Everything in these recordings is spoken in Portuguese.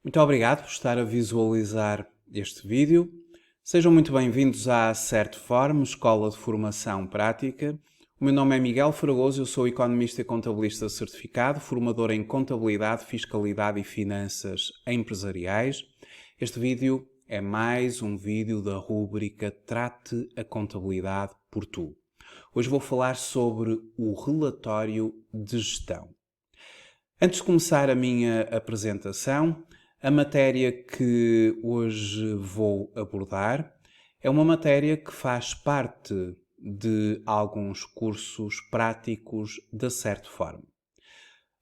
Muito obrigado por estar a visualizar este vídeo. Sejam muito bem-vindos à Certform, Escola de Formação Prática. O meu nome é Miguel Fragoso, eu sou economista e contabilista certificado, formador em contabilidade, fiscalidade e finanças empresariais. Este vídeo é mais um vídeo da rúbrica Trate a Contabilidade por Tu. Hoje vou falar sobre o relatório de gestão. Antes de começar a minha apresentação, a matéria que hoje vou abordar é uma matéria que faz parte de alguns cursos práticos da Certform.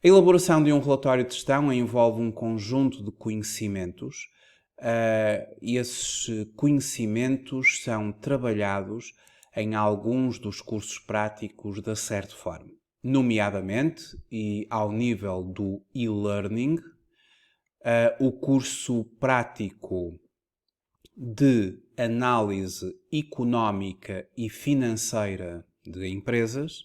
A elaboração de um relatório de gestão envolve um conjunto de conhecimentos e esses conhecimentos são trabalhados em alguns dos cursos práticos da Certform, nomeadamente e ao nível do e-learning, o curso prático de análise económica e financeira de empresas.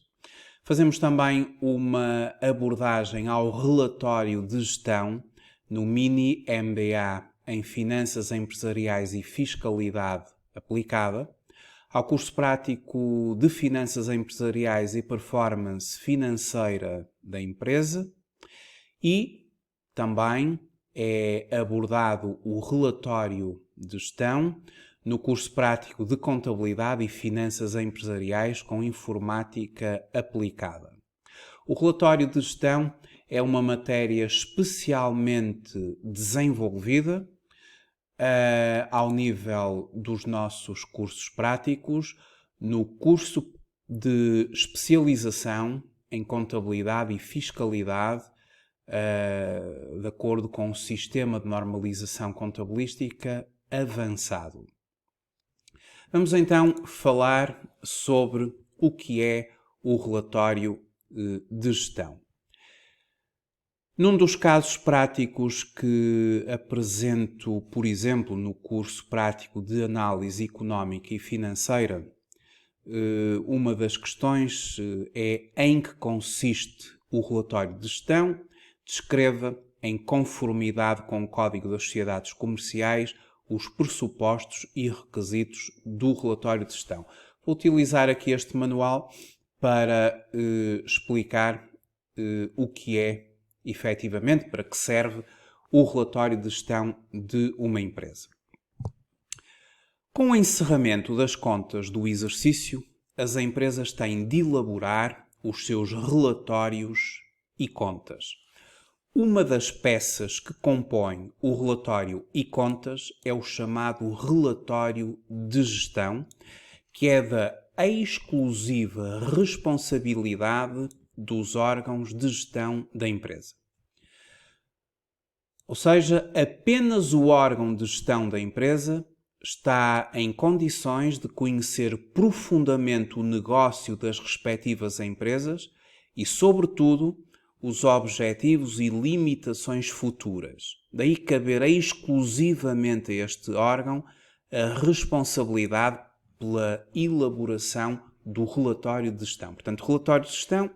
Fazemos também uma abordagem ao relatório de gestão no Mini MBA em Finanças Empresariais e Fiscalidade Aplicada, ao curso prático de Finanças Empresariais e Performance Financeira da empresa e também é abordado o relatório de gestão no curso prático de Contabilidade e Finanças Empresariais com Informática Aplicada. O relatório de gestão é uma matéria especialmente desenvolvida ao nível dos nossos cursos práticos, no curso de especialização em Contabilidade e Fiscalidade, de acordo com o Sistema de Normalização Contabilística Avançado. Vamos então falar sobre o que é o relatório de gestão. Num dos casos práticos que apresento, por exemplo, no curso prático de Análise Económica e Financeira, uma das questões é em que consiste o relatório de gestão. Descreva, em conformidade com o Código das Sociedades Comerciais, os pressupostos e requisitos do relatório de gestão. Vou utilizar aqui este manual para explicar o que é, efetivamente, para que serve o relatório de gestão de uma empresa. Com o encerramento das contas do exercício, as empresas têm de elaborar os seus relatórios e contas. Uma das peças que compõe o relatório e contas é o chamado relatório de gestão, que é da exclusiva responsabilidade dos órgãos de gestão da empresa. Ou seja, apenas o órgão de gestão da empresa está em condições de conhecer profundamente o negócio das respectivas empresas e, sobretudo, os objetivos e limitações futuras. Daí caber exclusivamente a este órgão a responsabilidade pela elaboração do relatório de gestão. Portanto, o relatório de gestão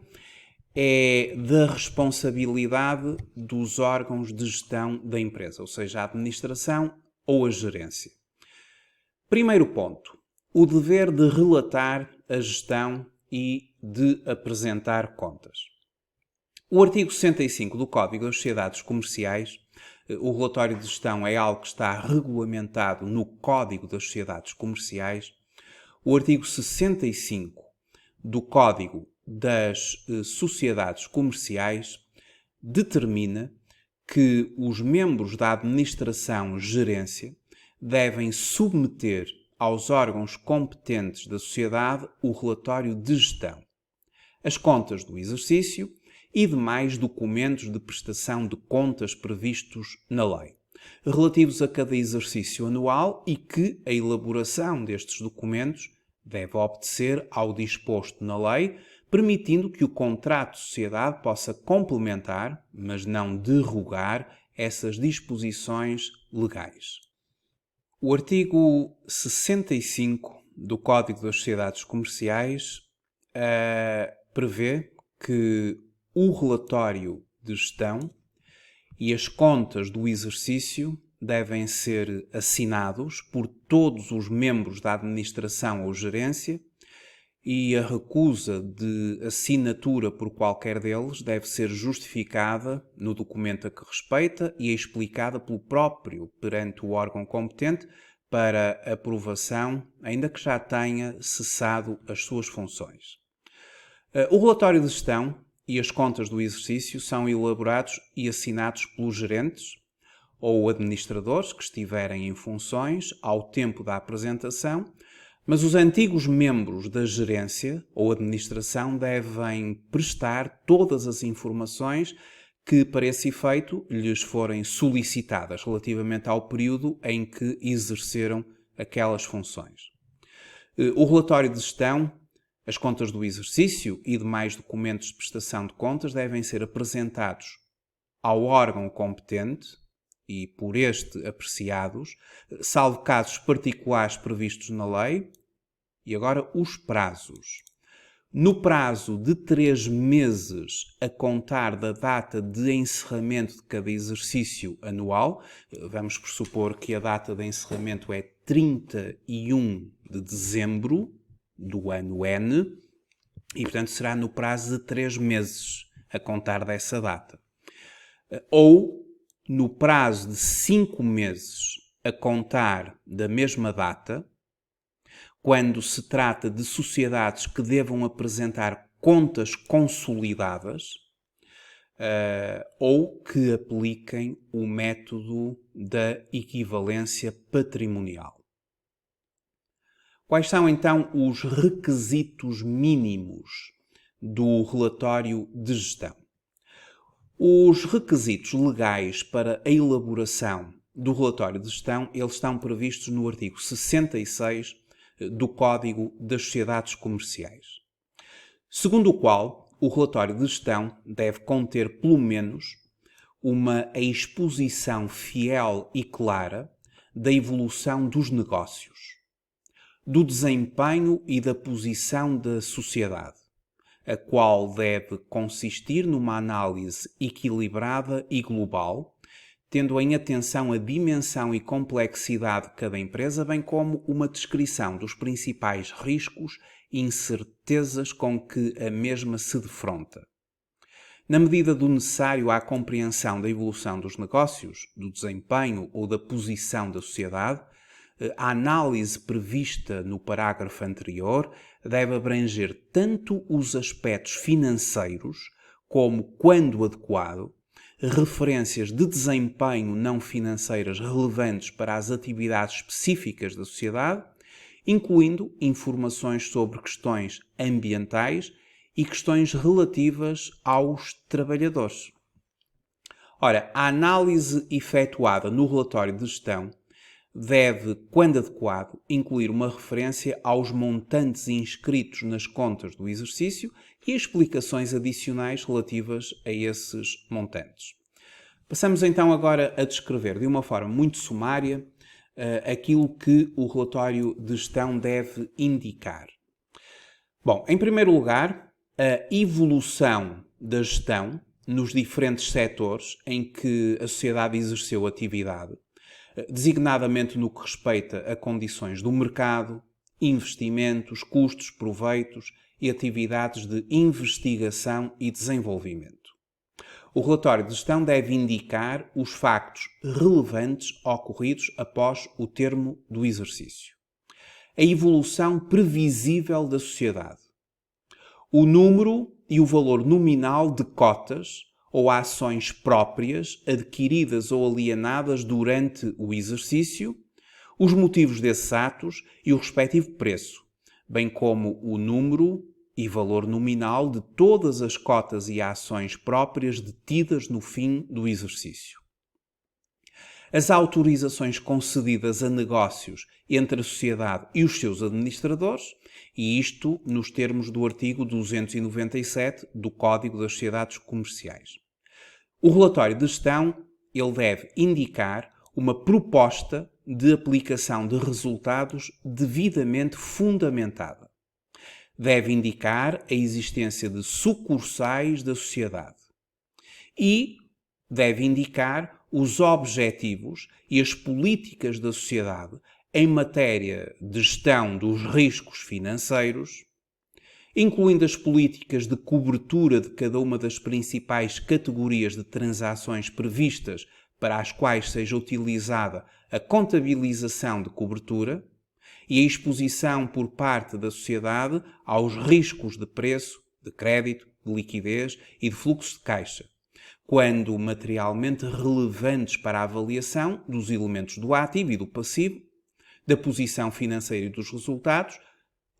é da responsabilidade dos órgãos de gestão da empresa, ou seja, a administração ou a gerência. Primeiro ponto, o dever de relatar a gestão e de apresentar contas. O artigo 65 do Código das Sociedades Comerciais, o relatório de gestão é algo que está regulamentado no Código das Sociedades Comerciais. O artigo 65 do Código das Sociedades Comerciais determina que os membros da administração-gerência devem submeter aos órgãos competentes da sociedade o relatório de gestão, as contas do exercício e demais documentos de prestação de contas previstos na lei, relativos a cada exercício anual e que a elaboração destes documentos deve obedecer ao disposto na lei, permitindo que o contrato de sociedade possa complementar, mas não derrogar, essas disposições legais. O artigo 65 do Código das Sociedades Comerciais prevê que o relatório de gestão e as contas do exercício devem ser assinados por todos os membros da administração ou gerência e a recusa de assinatura por qualquer deles deve ser justificada no documento a que respeita e explicada pelo próprio perante o órgão competente para aprovação, ainda que já tenha cessado as suas funções. O relatório de gestão e as contas do exercício são elaborados e assinados pelos gerentes ou administradores que estiverem em funções ao tempo da apresentação, mas os antigos membros da gerência ou administração devem prestar todas as informações que, para esse efeito, lhes forem solicitadas relativamente ao período em que exerceram aquelas funções. O relatório de gestão, as contas do exercício e demais documentos de prestação de contas devem ser apresentados ao órgão competente e por este apreciados, salvo casos particulares previstos na lei. E agora os prazos. No prazo de 3 meses a contar da data de encerramento de cada exercício anual, vamos pressupor que a data de encerramento é 31 de dezembro do ano N, e portanto será no prazo de 3 meses a contar dessa data. Ou no prazo de 5 meses a contar da mesma data, quando se trata de sociedades que devam apresentar contas consolidadas ou que apliquem o método da equivalência patrimonial. Quais são então os requisitos mínimos do relatório de gestão? Os requisitos legais para a elaboração do relatório de gestão, eles estão previstos no artigo 66 do Código das Sociedades Comerciais, segundo o qual o relatório de gestão deve conter pelo menos uma exposição fiel e clara da evolução dos negócios, do desempenho e da posição da sociedade, a qual deve consistir numa análise equilibrada e global, tendo em atenção a dimensão e complexidade de cada empresa, bem como uma descrição dos principais riscos e incertezas com que a mesma se defronta. Na medida do necessário à compreensão da evolução dos negócios, do desempenho ou da posição da sociedade, a análise prevista no parágrafo anterior deve abranger tanto os aspectos financeiros como, quando adequado, referências de desempenho não financeiras relevantes para as atividades específicas da sociedade, incluindo informações sobre questões ambientais e questões relativas aos trabalhadores. Ora, a análise efetuada no relatório de gestão deve, quando adequado, incluir uma referência aos montantes inscritos nas contas do exercício e explicações adicionais relativas a esses montantes. Passamos então agora a descrever de uma forma muito sumária aquilo que o relatório de gestão deve indicar. Bom, em primeiro lugar, a evolução da gestão nos diferentes setores em que a sociedade exerceu atividade, designadamente no que respeita a condições do mercado, investimentos, custos, proveitos e atividades de investigação e desenvolvimento. O relatório de gestão deve indicar os factos relevantes ocorridos após o termo do exercício, a evolução previsível da sociedade, o número e o valor nominal de cotas ou ações próprias adquiridas ou alienadas durante o exercício, os motivos desses atos e o respectivo preço, bem como o número e valor nominal de todas as cotas e ações próprias detidas no fim do exercício. As autorizações concedidas a negócios entre a sociedade e os seus administradores, e isto nos termos do artigo 297 do Código das Sociedades Comerciais. O relatório de gestão, ele deve indicar uma proposta de aplicação de resultados devidamente fundamentada. Deve indicar a existência de sucursais da sociedade e deve indicar os objetivos e as políticas da sociedade em matéria de gestão dos riscos financeiros, incluindo as políticas de cobertura de cada uma das principais categorias de transações previstas para as quais seja utilizada a contabilização de cobertura e a exposição por parte da sociedade aos riscos de preço, de crédito, de liquidez e de fluxo de caixa, quando materialmente relevantes para a avaliação dos elementos do ativo e do passivo, da posição financeira e dos resultados,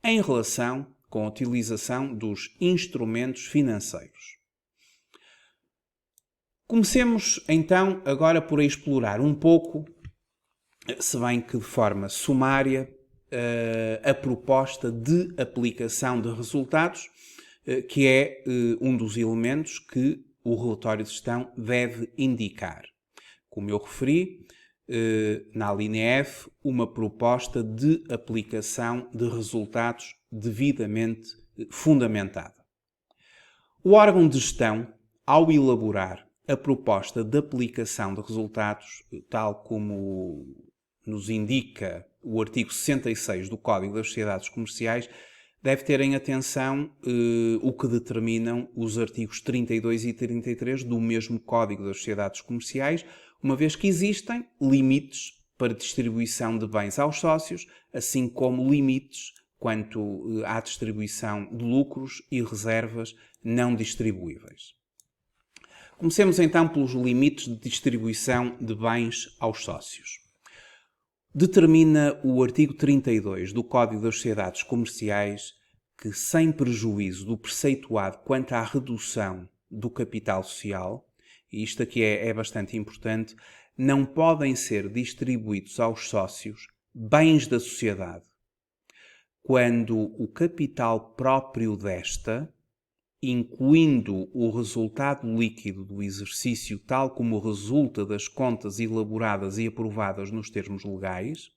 em relação com a utilização dos instrumentos financeiros. Comecemos então agora por explorar um pouco, se bem que de forma sumária, a proposta de aplicação de resultados, que é um dos elementos que o relatório de gestão deve indicar. Como eu referi, na linha F, uma proposta de aplicação de resultados devidamente fundamentada. O órgão de gestão, ao elaborar a proposta de aplicação de resultados, tal como nos indica o artigo 66 do Código das Sociedades Comerciais, deve ter em atenção o que determinam os artigos 32 e 33 do mesmo Código das Sociedades Comerciais, uma vez que existem limites para distribuição de bens aos sócios, assim como limites quanto à distribuição de lucros e reservas não distribuíveis. Comecemos então pelos limites de distribuição de bens aos sócios. Determina o artigo 32 do Código das Sociedades Comerciais que, sem prejuízo do preceituado quanto à redução do capital social, e isto aqui é bastante importante, não podem ser distribuídos aos sócios bens da sociedade quando o capital próprio desta, incluindo o resultado líquido do exercício tal como resulta das contas elaboradas e aprovadas nos termos legais,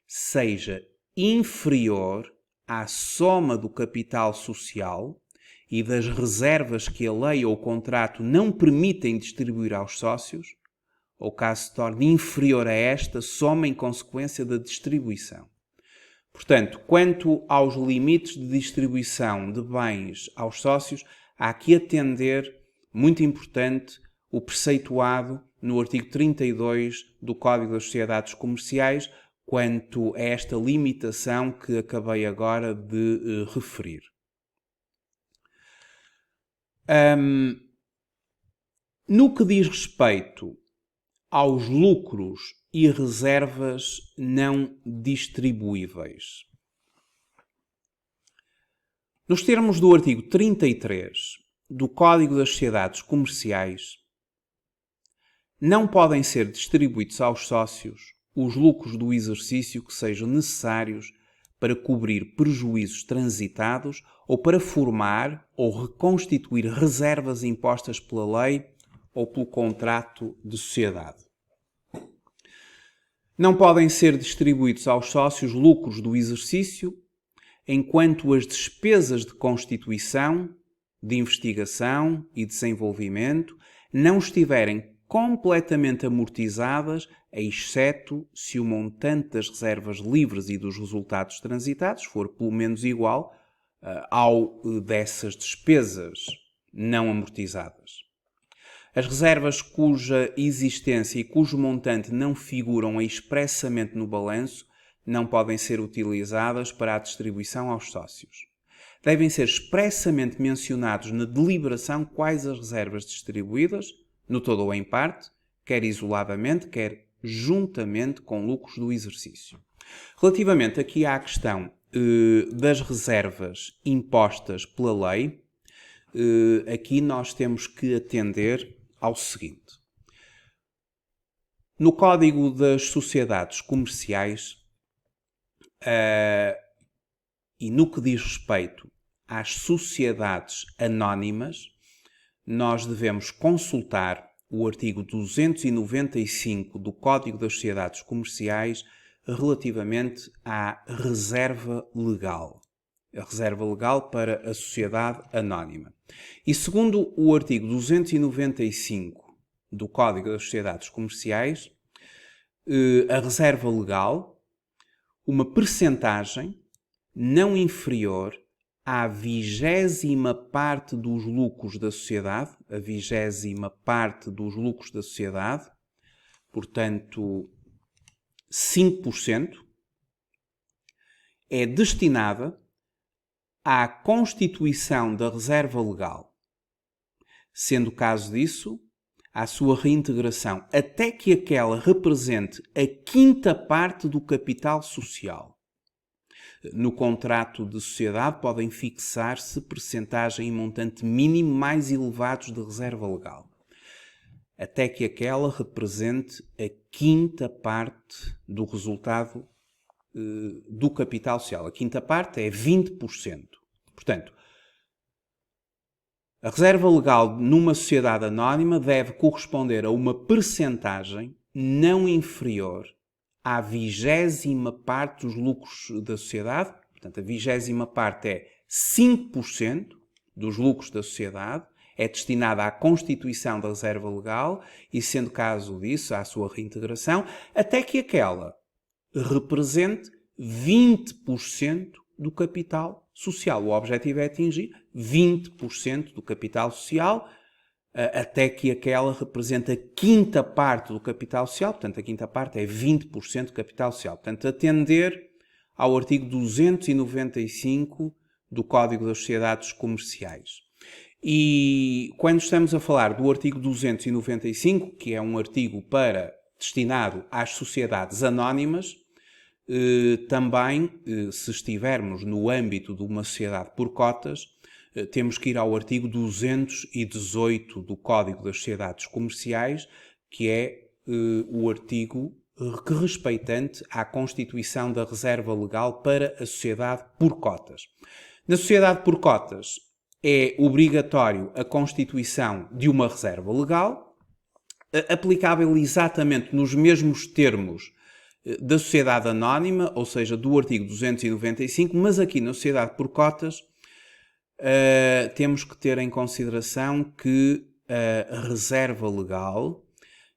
seja inferior à soma do capital social e das reservas que a lei ou o contrato não permitem distribuir aos sócios, ou caso se torne inferior a esta soma em consequência da distribuição. Portanto, quanto aos limites de distribuição de bens aos sócios, há que atender, muito importante, o preceituado no artigo 32 do Código das Sociedades Comerciais, quanto a esta limitação que acabei agora de referir. No que diz respeito aos lucros e reservas não distribuíveis. Nos termos do artigo 33 do Código das Sociedades Comerciais, não podem ser distribuídos aos sócios os lucros do exercício que sejam necessários para cobrir prejuízos transitados ou para formar ou reconstituir reservas impostas pela lei ou pelo contrato de sociedade. Não podem ser distribuídos aos sócios lucros do exercício enquanto as despesas de constituição, de investigação e desenvolvimento não estiverem completamente amortizadas, exceto se o montante das reservas livres e dos resultados transitados for pelo menos igual ao dessas despesas não amortizadas. As reservas cuja existência e cujo montante não figuram expressamente no balanço não podem ser utilizadas para a distribuição aos sócios. Devem ser expressamente mencionados na deliberação quais as reservas distribuídas, no todo ou em parte, quer isoladamente, quer juntamente com lucros do exercício. Relativamente aqui à questão das reservas impostas pela lei, aqui nós temos que atender ao seguinte. No Código das Sociedades Comerciais, e no que diz respeito às sociedades anónimas, nós devemos consultar o artigo 295 do Código das Sociedades Comerciais relativamente à reserva legal. A reserva legal para a sociedade anónima. E segundo o artigo 295 do Código das Sociedades Comerciais, a reserva legal, uma percentagem não inferior à 20ª parte dos lucros da sociedade, a 20ª parte dos lucros da sociedade, portanto 5%, é destinada à constituição da reserva legal, sendo o caso disso, à sua reintegração, até que aquela represente a 5ª parte do capital social. No contrato de sociedade podem fixar-se percentagem e montante mínimo mais elevados de reserva legal, até que aquela represente a 5ª parte do resultado do capital social. A 5ª parte é 20%. Portanto, a reserva legal numa sociedade anónima deve corresponder a uma percentagem não inferior à 20ª parte dos lucros da sociedade. Portanto, a 20ª parte é 5% dos lucros da sociedade, é destinada à constituição da reserva legal e, sendo caso disso, à sua reintegração, até que aquela represente 20% do capital social. O objetivo é atingir 20% do capital social, até que aquela represente a 5ª parte do capital social. Portanto, a 5ª parte é 20% do capital social. Portanto, atender ao artigo 295 do Código das Sociedades Comerciais. E quando estamos a falar do artigo 295, que é um artigo destinado às sociedades anónimas, também, se estivermos no âmbito de uma sociedade por cotas, temos que ir ao artigo 218 do Código das Sociedades Comerciais, que é o artigo que respeitante à constituição da reserva legal para a sociedade por cotas. Na sociedade por cotas é obrigatório a constituição de uma reserva legal, aplicável exatamente nos mesmos termos da sociedade anónima, ou seja, do artigo 295, mas aqui na sociedade por cotas temos que ter em consideração que a reserva legal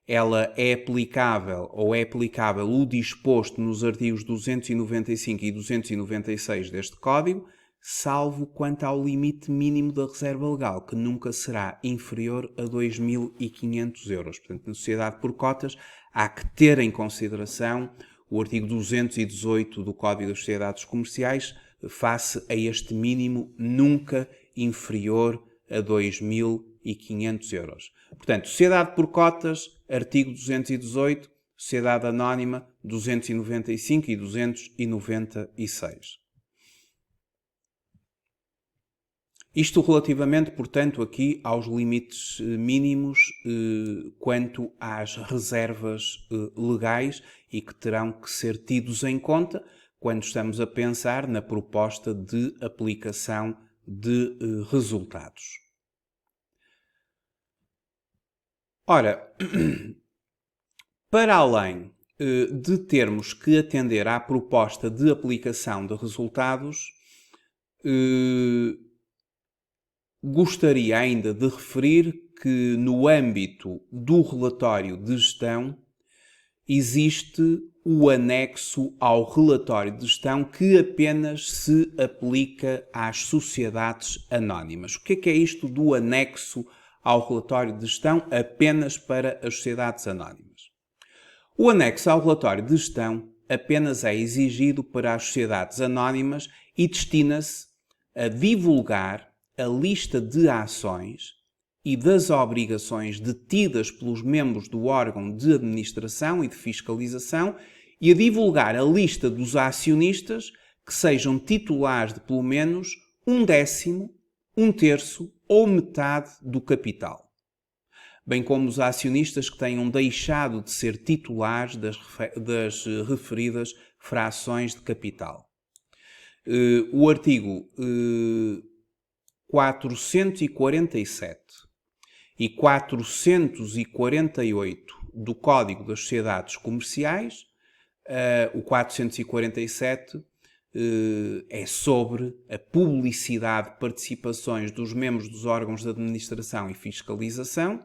ela é aplicável o disposto nos artigos 295 e 296 deste Código, salvo quanto ao limite mínimo da reserva legal, que nunca será inferior a 2.500 euros. Portanto, na sociedade por cotas, há que ter em consideração o artigo 218 do Código das Sociedades Comerciais, face a este mínimo nunca inferior a 2.500 euros. Portanto, sociedade por cotas, artigo 218, sociedade anónima, 295 e 296. Isto relativamente, portanto, aqui aos limites mínimos quanto às reservas legais e que terão que ser tidos em conta quando estamos a pensar na proposta de aplicação de resultados. Ora, para além de termos que atender à proposta de aplicação de resultados, gostaria ainda de referir que no âmbito do relatório de gestão existe o anexo ao relatório de gestão que apenas se aplica às sociedades anónimas. O que é isto do anexo ao relatório de gestão apenas para as sociedades anónimas? O anexo ao relatório de gestão apenas é exigido para as sociedades anónimas e destina-se a divulgar a lista de ações e das obrigações detidas pelos membros do órgão de administração e de fiscalização e a divulgar a lista dos acionistas que sejam titulares de pelo menos 1/10, 1/3 ou metade do capital, bem como os acionistas que tenham deixado de ser titulares das referidas frações de capital. O artigo 447 e 448 do Código das Sociedades Comerciais, o 447 é sobre a publicidade de participações dos membros dos órgãos de administração e fiscalização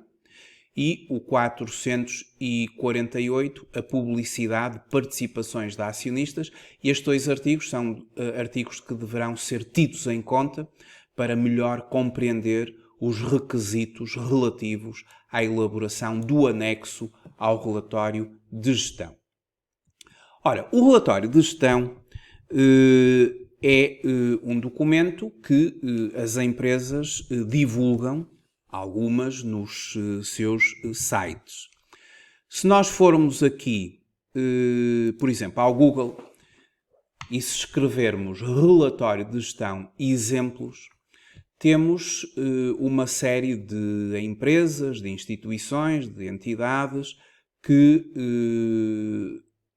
e o 448, a publicidade de participações de acionistas. E estes dois artigos são artigos que deverão ser tidos em conta para melhor compreender os requisitos relativos à elaboração do anexo ao relatório de gestão. Ora, o relatório de gestão é um documento que as empresas divulgam, algumas nos seus sites. Se nós formos aqui, por exemplo, ao Google e se escrevermos relatório de gestão e exemplos, temos uma série de empresas, de instituições, de entidades que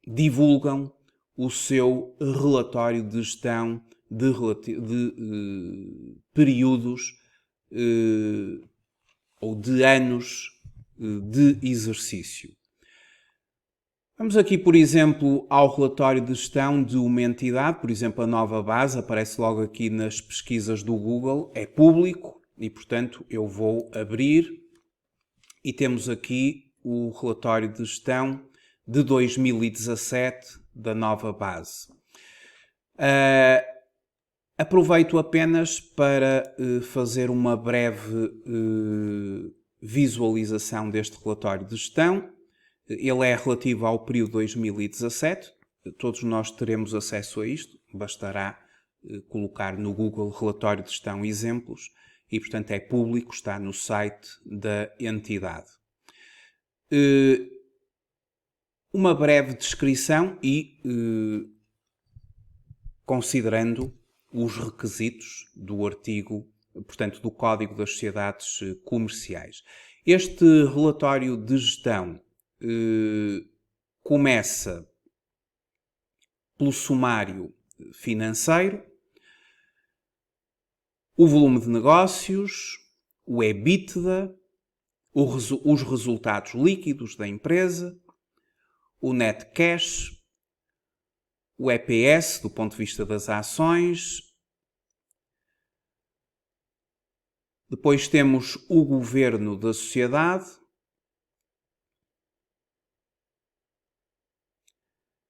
divulgam o seu relatório de gestão de períodos ou de anos de exercício. Vamos aqui, por exemplo, ao relatório de gestão de uma entidade, por exemplo, a Nova Base, aparece logo aqui nas pesquisas do Google, é público e, portanto, eu vou abrir e temos aqui o relatório de gestão de 2017 da Nova Base. Aproveito apenas para fazer uma breve visualização deste relatório de gestão. Ele é relativo ao período 2017. Todos nós teremos acesso a isto. Bastará colocar no Google relatório de gestão exemplos e, portanto, é público, está no site da entidade. Uma breve descrição e considerando os requisitos do artigo, portanto, do Código das Sociedades Comerciais. Este relatório de gestão começa pelo sumário financeiro, o volume de negócios, o EBITDA, os resultados líquidos da empresa, o net cash, o EPS do ponto de vista das ações. Depois temos o governo da sociedade,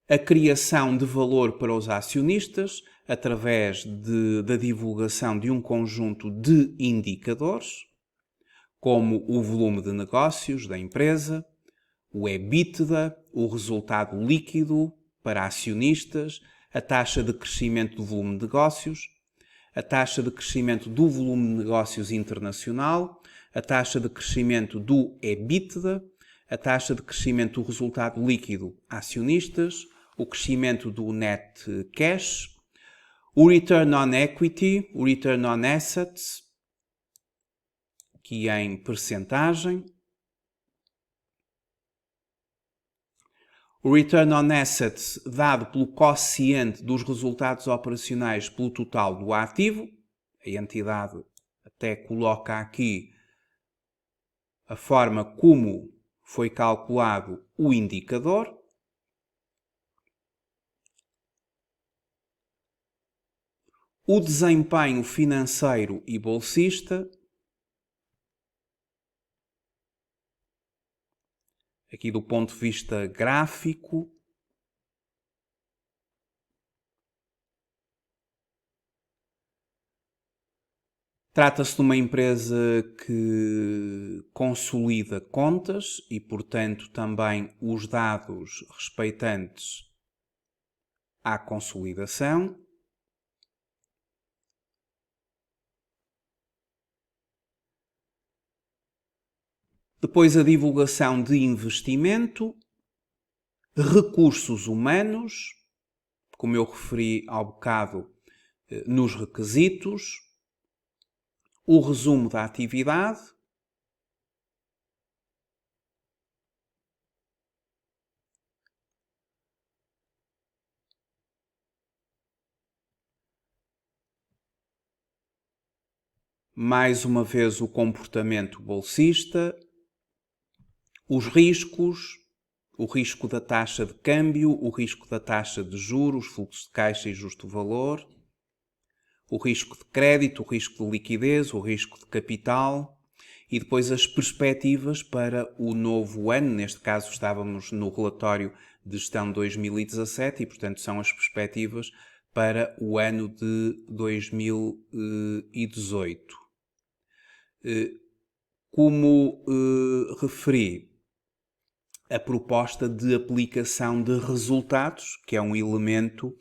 a criação de valor para os acionistas através da divulgação de um conjunto de indicadores, como o volume de negócios da empresa, o EBITDA, o resultado líquido para acionistas, a taxa de crescimento do volume de negócios, a taxa de crescimento do volume de negócios internacional, a taxa de crescimento do EBITDA, a taxa de crescimento do resultado líquido a acionistas, o crescimento do net cash, o return on equity, o return on assets, que é em percentagem, o return on assets dado pelo quociente dos resultados operacionais pelo total do ativo. A entidade até coloca aqui a forma como foi calculado o indicador. O desempenho financeiro e bolsista. Aqui do ponto de vista gráfico. Trata-se de uma empresa que consolida contas e, portanto, também os dados respeitantes à consolidação. Depois a divulgação de investimento, recursos humanos, como eu referi há bocado nos requisitos, o resumo da atividade, mais uma vez o comportamento bolsista, os riscos, o risco da taxa de câmbio, o risco da taxa de juros, fluxo de caixa e justo valor, o risco de crédito, o risco de liquidez, o risco de capital e depois as perspectivas para o novo ano. Neste caso estávamos no relatório de gestão 2017 e, portanto, são as perspectivas para o ano de 2018. Como referi, a proposta de aplicação de resultados, que é um elemento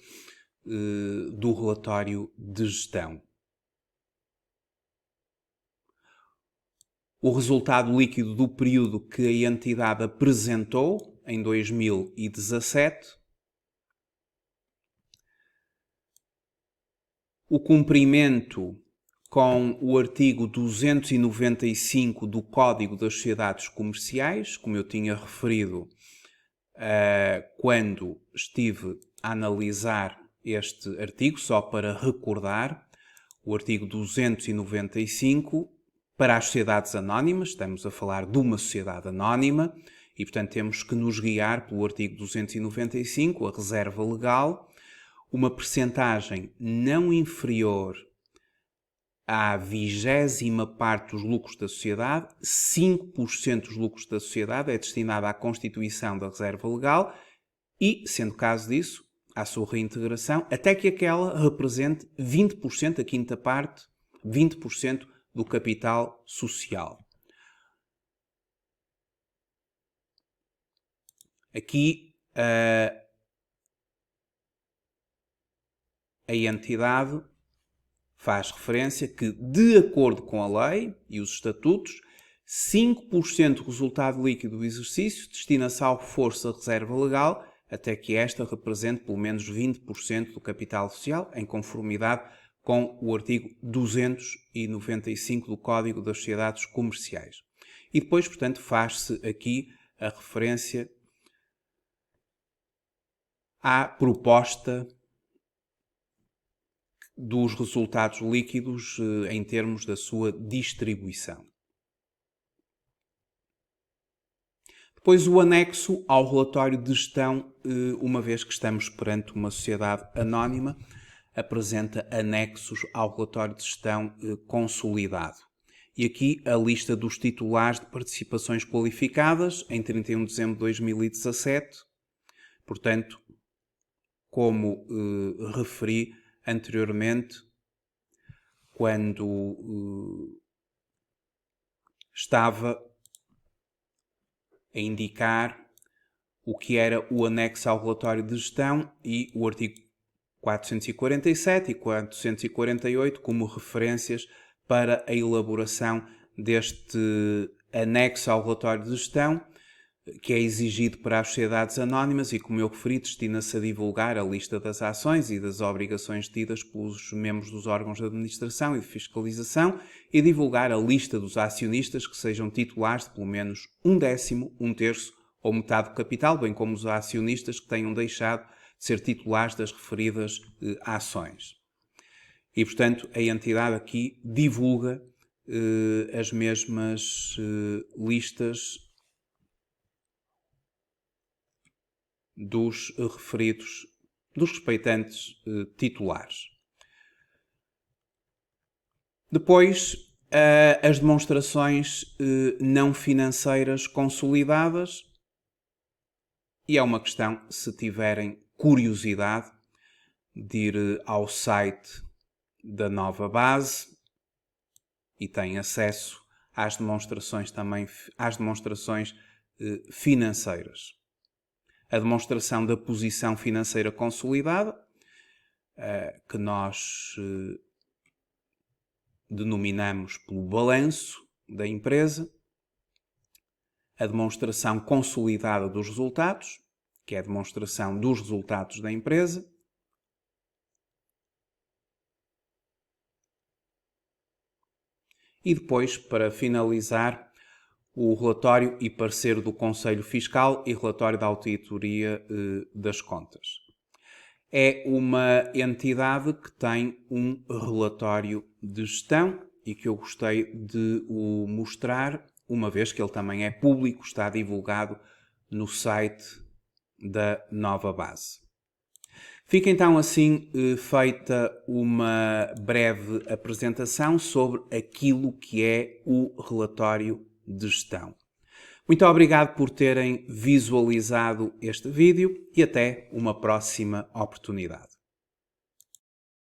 do relatório de gestão. O resultado líquido do período que a entidade apresentou em 2017, o cumprimento com o artigo 295 do Código das Sociedades Comerciais, como eu tinha referido quando estive a analisar este artigo, só para recordar, o artigo 295, para as sociedades anónimas, estamos a falar de uma sociedade anónima, e portanto temos que nos guiar pelo artigo 295, a reserva legal, uma percentagem não inferior à 20ª parte dos lucros da sociedade, 5% dos lucros da sociedade é destinado à constituição da reserva legal e, sendo caso disso, à sua reintegração, até que aquela represente 20%, a quinta parte, 20% do capital social. Aqui a entidade faz referência que, de acordo com a lei e os estatutos, 5% do resultado líquido do exercício destina-se ao reforço da reserva legal, até que esta represente pelo menos 20% do capital social, em conformidade com o artigo 295 do Código das Sociedades Comerciais. E depois, portanto, faz-se aqui a referência à proposta dos resultados líquidos em termos da sua distribuição. Depois o anexo ao relatório de gestão, uma vez que estamos perante uma sociedade anónima, apresenta anexos ao relatório de gestão consolidado. E aqui a lista dos titulares de participações qualificadas em 31 de dezembro de 2017. Portanto, como referi anteriormente, quando estava a indicar o que era o anexo ao relatório de gestão e o artigo 447 e 448 como referências para a elaboração deste anexo ao relatório de gestão, que é exigido para as sociedades anónimas e, como eu referi, destina-se a divulgar a lista das ações e das obrigações tidas pelos membros dos órgãos de administração e de fiscalização e divulgar a lista dos acionistas que sejam titulares de pelo menos 1/10, 1/3 ou metade do capital, bem como os acionistas que tenham deixado de ser titulares das referidas ações. E, portanto, a entidade aqui divulga as mesmas listas dos referidos, dos respeitantes titulares. Depois, as demonstrações não financeiras consolidadas, e é uma questão, se tiverem curiosidade, de ir ao site da nova base e têm acesso às demonstrações também, às demonstrações financeiras. A demonstração da posição financeira consolidada, que nós denominamos pelo balanço da empresa. A demonstração consolidada dos resultados, que é a demonstração dos resultados da empresa. E depois, para finalizar, o relatório e parecer do Conselho Fiscal e relatório da Auditoria das Contas. É uma entidade que tem um relatório de gestão e que eu gostei de o mostrar, uma vez que ele também é público, está divulgado no site da nova base. Fica então assim feita uma breve apresentação sobre aquilo que é o relatório de gestão. Muito obrigado por terem visualizado este vídeo e até uma próxima oportunidade.